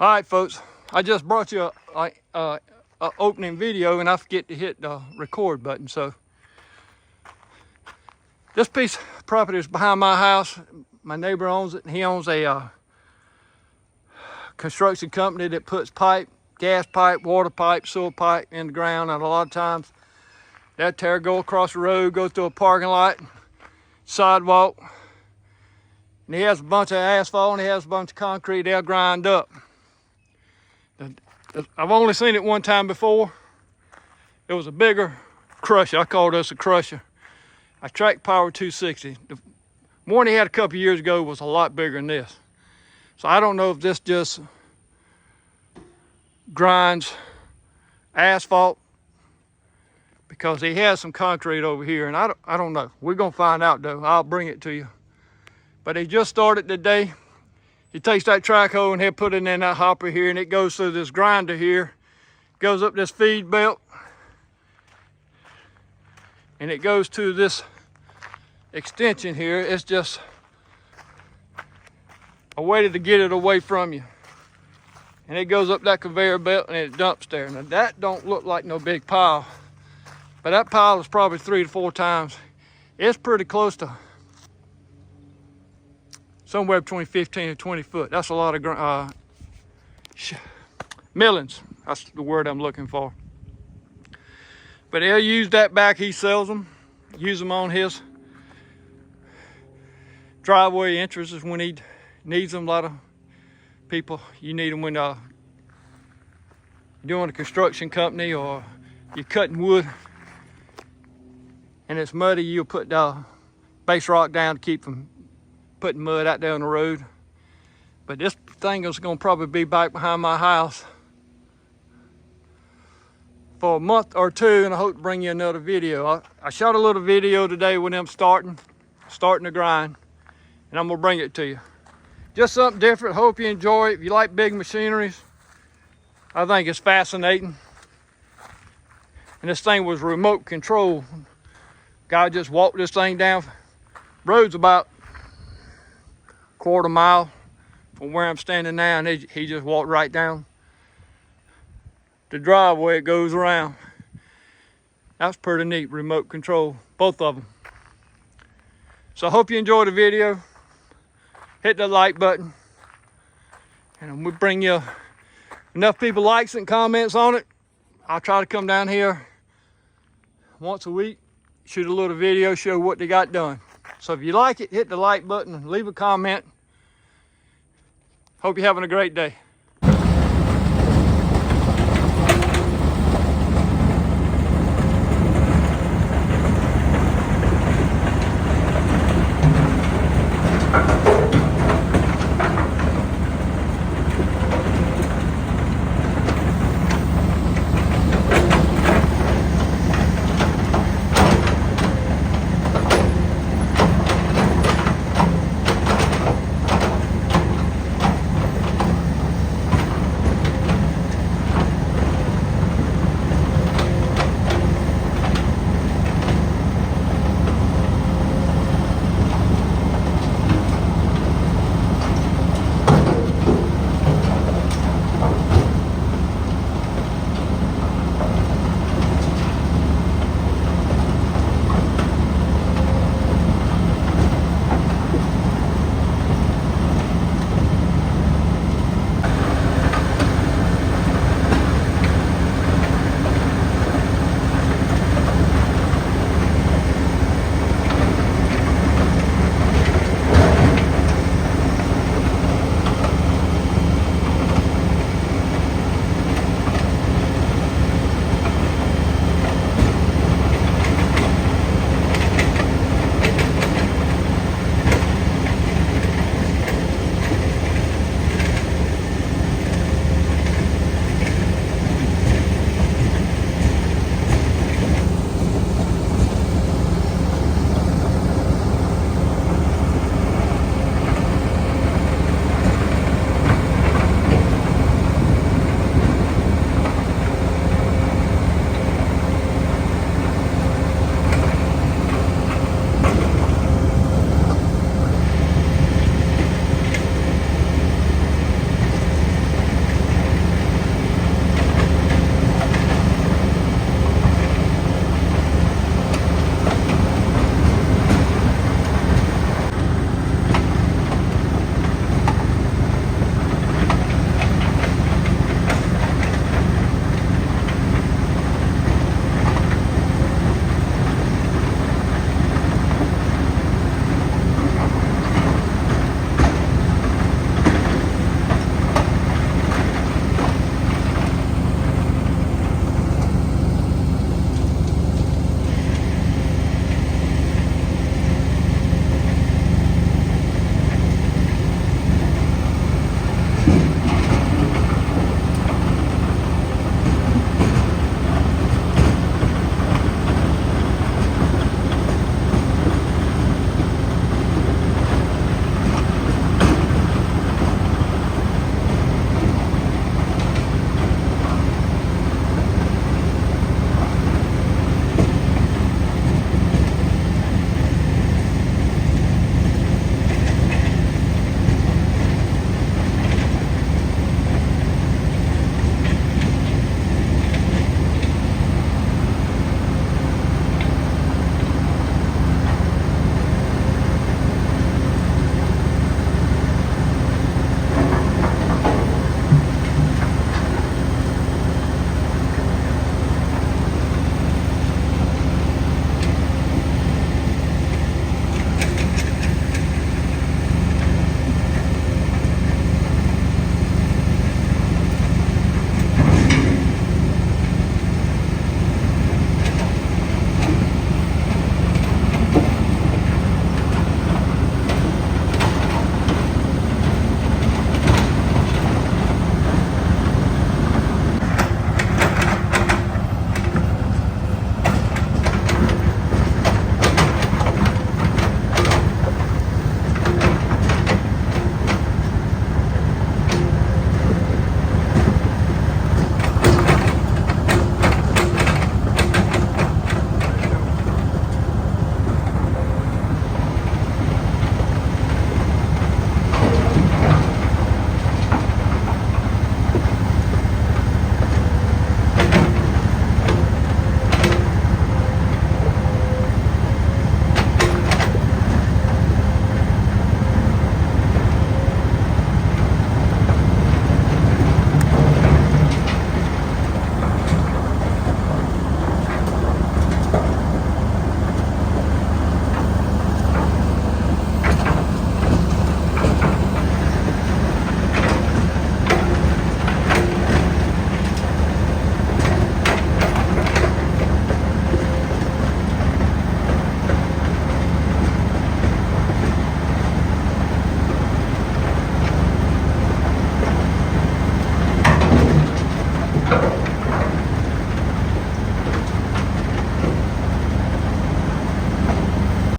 All right, folks, I just brought you a opening video and I forget to hit the record button. So this piece of property is behind my house. My neighbor owns it, and he owns a construction company that puts pipe, gas pipe, water pipe, sewer pipe in the ground. And a lot of times that tear go across the road, go through a parking lot, sidewalk, and he has a bunch of asphalt and he has a bunch of concrete they'll grind up. I've only seen it one time before. It was a bigger crusher. I called us a crusher. A track power 260. The one he had a couple years ago was a lot bigger than this. So I don't know if this just grinds asphalt, because he has some concrete over here, and I don't know. We're gonna find out though. I'll bring it to you. But he just started today. He takes that track hoe and he'll put it in that hopper here, and it goes through this grinder here, goes up this feed belt, and it goes to this extension here. It's just a way to get it away from you. And it goes up that conveyor belt and it dumps there. Now that don't look like no big pile, but that pile is probably 3 to 4 times. It's pretty close to somewhere between 15 and 20 foot. That's a lot of millings. That's the word I'm looking for. But he'll use that back. He sells them, use them on his driveway entrances when he needs them. A lot of people, you need them when you're doing a construction company or you're cutting wood and it's muddy. You'll put the base rock down to keep from putting mud out there on the road. But this thing is going to probably be back behind my house for a month or two, and I hope to bring you another video. I shot a little video today with them starting to grind, and I'm gonna bring it to you. Just something different. Hope you enjoy it. If you like big machineries, I think it's fascinating. And this thing was remote control. Guy just walked this thing down. Road's about quarter mile from where I'm standing now, and he just walked right down the driveway. It goes around. That's pretty neat. Remote control, both of them. So I hope you enjoyed the video. Hit the like button, and we bring you enough people likes and comments on it. I'll try to come down here once a week, shoot a little video, show what they got done. So if you like it, hit the like button and leave a comment. Hope you're having a great day.